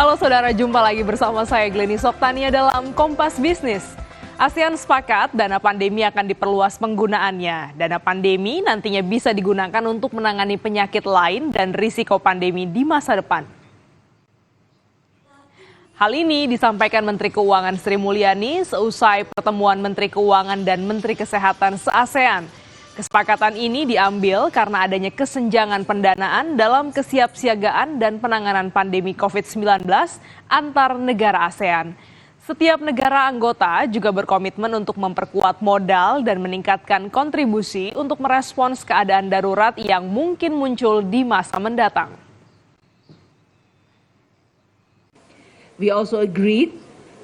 Halo saudara, jumpa lagi bersama saya Glenny Soktania dalam Kompas Bisnis. ASEAN sepakat dana pandemi akan diperluas penggunaannya. Dana pandemi nantinya bisa digunakan untuk menangani penyakit lain dan risiko pandemi di masa depan. Hal ini disampaikan Menteri Keuangan Sri Mulyani seusai pertemuan Menteri Keuangan dan Menteri Kesehatan se-ASEAN. Kesepakatan ini diambil karena adanya kesenjangan pendanaan dalam kesiapsiagaan dan penanganan pandemi COVID-19 antar negara ASEAN. Setiap negara anggota juga berkomitmen untuk memperkuat modal dan meningkatkan kontribusi untuk merespons keadaan darurat yang mungkin muncul di masa mendatang. We also agreed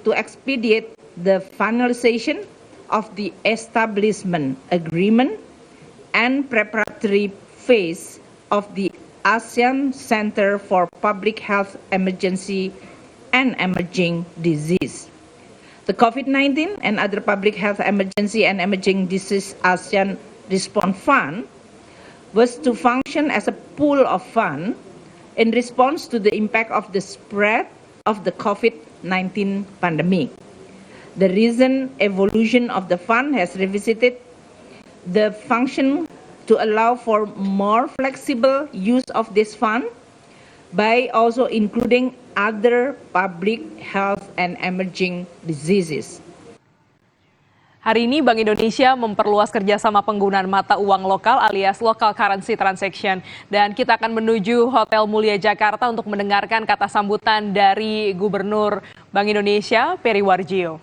to expedite the finalization of the establishment agreement and preparatory phase of the ASEAN Center for Public Health Emergency and Emerging Disease. The COVID-19 and other public health emergency and emerging disease ASEAN Response Fund was to function as a pool of funds in response to the impact of the spread of the COVID-19 pandemic. The recent evolution of the fund has revisited the function to allow for more flexible use of this fund by also including other public health and emerging diseases. Hari ini Bank Indonesia memperluas kerjasama penggunaan mata uang lokal alias local currency transaction. Dan kita akan menuju Hotel Mulia Jakarta untuk mendengarkan kata sambutan dari Gubernur Bank Indonesia, Peri Warjio.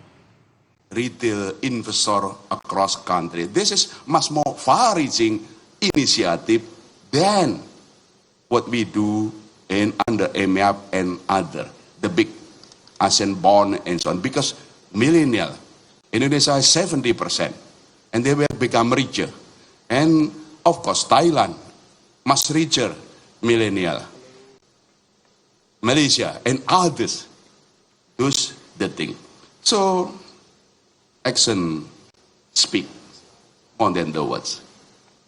Retail investor across country. This is much more far-reaching initiative than what we do in under MEAP and other, the big ASEAN bond and so on. Because millennial, Indonesia is 70%, and they will become richer. And of course, Thailand, much richer millennial. Malaysia and others, those the thing. So, action speak more than the words.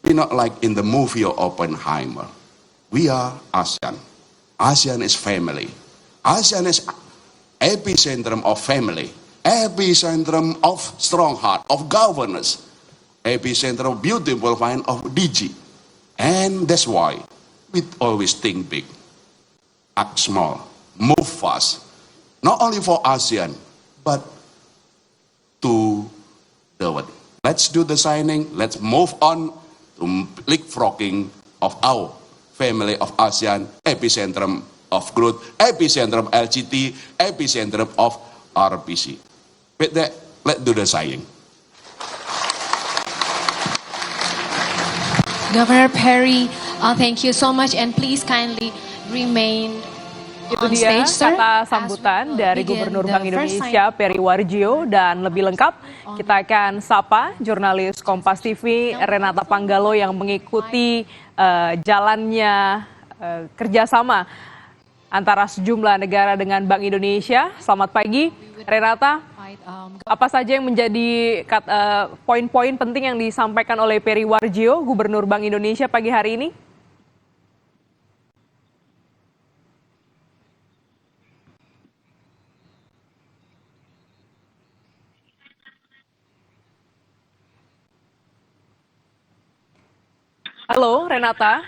We're not like in the movie of Oppenheimer. We are ASEAN. ASEAN is family. ASEAN is epicentrum of family. Epicentrum of strong heart, of governance, epicentrum of beautiful mind of DG. And that's why we always think big, act small, move fast, not only for ASEAN, but to the world. Let's do the signing, let's move on to leapfrogging of our family of ASEAN, epicentrum of growth, epicentrum LGT, epicentrum of RPC. With that, let's do the signing. Governor Perry, thank you so much, and please kindly remain Itu on dia stage, sir. kata sambutan dari Gubernur Bank Indonesia, Peri Warjio, dan lebih lengkap kita akan sapa jurnalis Kompas TV Renata Panggalo yang mengikuti jalannya kerjasama antara sejumlah negara dengan Bank Indonesia. Selamat pagi, Renata. Apa saja yang menjadi poin-poin penting yang disampaikan oleh Peri Warjio, Gubernur Bank Indonesia pagi hari ini? Halo, Renata.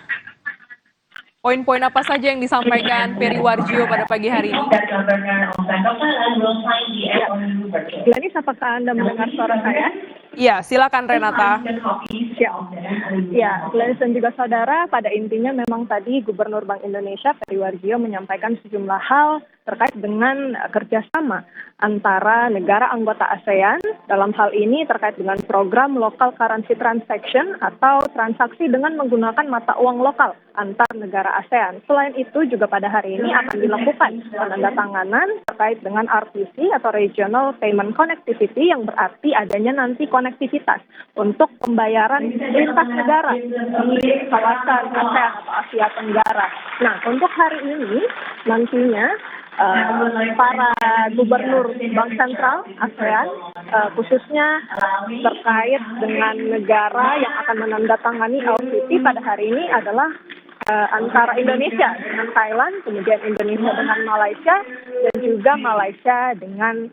Poin-poin apa saja yang disampaikan Peri Warjio pada pagi hari ini? Glenys, apakah Anda mendengar suara saya? Iya, silakan Renata. Ya, Glenys dan juga saudara, pada intinya memang tadi Gubernur Bank Indonesia Peri Warjio menyampaikan sejumlah hal terkait dengan kerjasama antara negara anggota ASEAN, dalam hal ini terkait dengan program local currency transaction atau transaksi dengan menggunakan mata uang lokal antar negara ASEAN. Selain itu juga pada hari ini akan dilakukan penandatanganan terkait dengan RPC atau Regional Payment Connectivity, yang berarti adanya nanti konektivitas untuk pembayaran lintas negara di kawasan ASEAN atau Asia Tenggara. Nah, untuk hari ini nantinya para gubernur bank sentral ASEAN, khususnya terkait dengan negara yang akan menandatangani LCT pada hari ini adalah antara Indonesia dengan Thailand, kemudian Indonesia dengan Malaysia, dan juga Malaysia dengan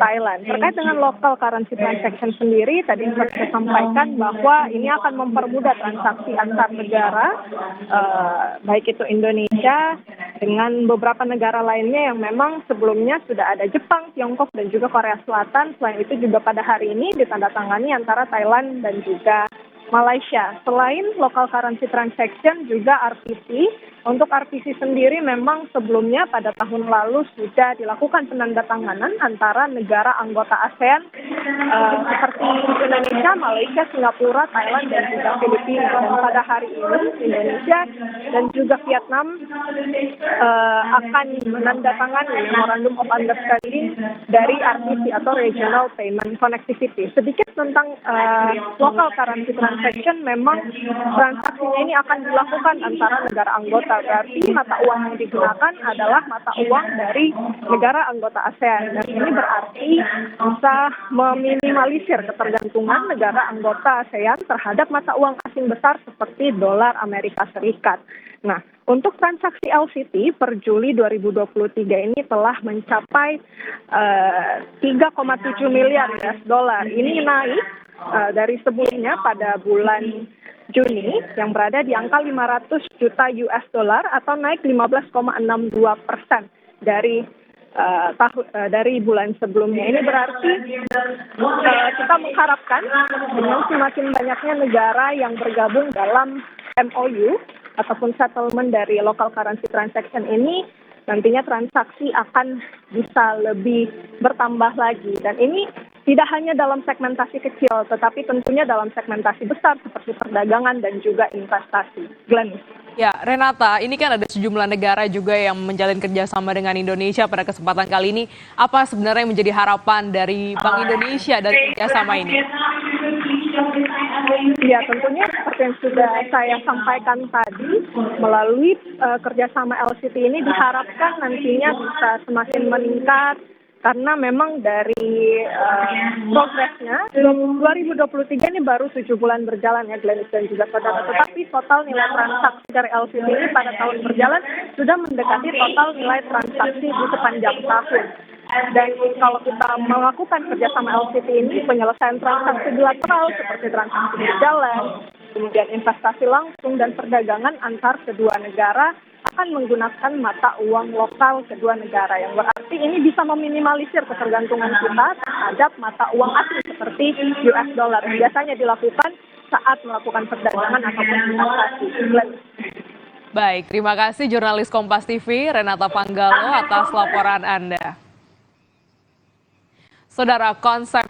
Thailand. Terkait dengan local currency transaction sendiri, tadi saya sampaikan bahwa ini akan mempermudah transaksi antar negara, baik itu Indonesia dengan beberapa negara lainnya yang memang sebelumnya sudah ada Jepang, Tiongkok, dan juga Korea Selatan. Selain itu juga pada hari ini ditandatangani antara Thailand dan juga Malaysia. Selain local currency transaction juga RTP. Untuk RTP sendiri memang sebelumnya pada tahun lalu sudah dilakukan penandatanganan antara negara anggota ASEAN seperti Indonesia, Malaysia, Singapura, Thailand, dan juga Filipina. Dan pada hari ini Indonesia dan juga Vietnam akan menandatangani Memorandum of Understanding dari RTP atau Regional Payment Connectivity. Sedikit tentang local currency transaction, memang transaksinya ini akan dilakukan antara negara anggota. Berarti mata uang yang digunakan adalah mata uang dari negara anggota ASEAN. Dan ini berarti bisa meminimalisir ketergantungan negara anggota ASEAN terhadap mata uang asing besar seperti dolar Amerika Serikat. Nah, untuk transaksi LCT per Juli 2023 ini telah mencapai 3,7 miliar US dollar. Ini naik dari sebelumnya pada bulan Juni yang berada di angka 500 juta US dollar atau naik 15,62% dari bulan sebelumnya. Ini berarti kita mengharapkan dengan semakin banyaknya negara yang bergabung dalam MOU ataupun settlement dari local currency transaction ini, nantinya transaksi akan bisa lebih bertambah lagi. Dan ini tidak hanya dalam segmentasi kecil, tetapi tentunya dalam segmentasi besar seperti perdagangan dan juga investasi. Glenn. Ya, Renata, ini kan ada sejumlah negara juga yang menjalin kerjasama dengan Indonesia pada kesempatan kali ini. Apa sebenarnya yang menjadi harapan dari Bank Indonesia dari kerjasama ini? Ya, tentunya seperti yang sudah saya sampaikan tadi, melalui kerjasama LCT ini diharapkan nantinya bisa semakin meningkat, karena memang dari progresnya 2023 ini baru 7 bulan berjalan ya Glenn dan juga saudara, tetapi total nilai transaksi dari LCT ini pada tahun berjalan sudah mendekati total nilai transaksi di sepanjang tahun. Dan kalau kita melakukan kerjasama LCT ini, penyelesaian transaksi bilateral seperti transaksi berjalan, kemudian investasi langsung dan perdagangan antar kedua negara akan menggunakan mata uang lokal kedua negara, yang berarti ini bisa meminimalisir ketergantungan kita terhadap mata uang asing seperti US dollar yang biasanya dilakukan saat melakukan perdagangan ataupun investasi. Baik, terima kasih jurnalis Kompas TV Renata Panggalo atas laporan Anda. Saudara, konsep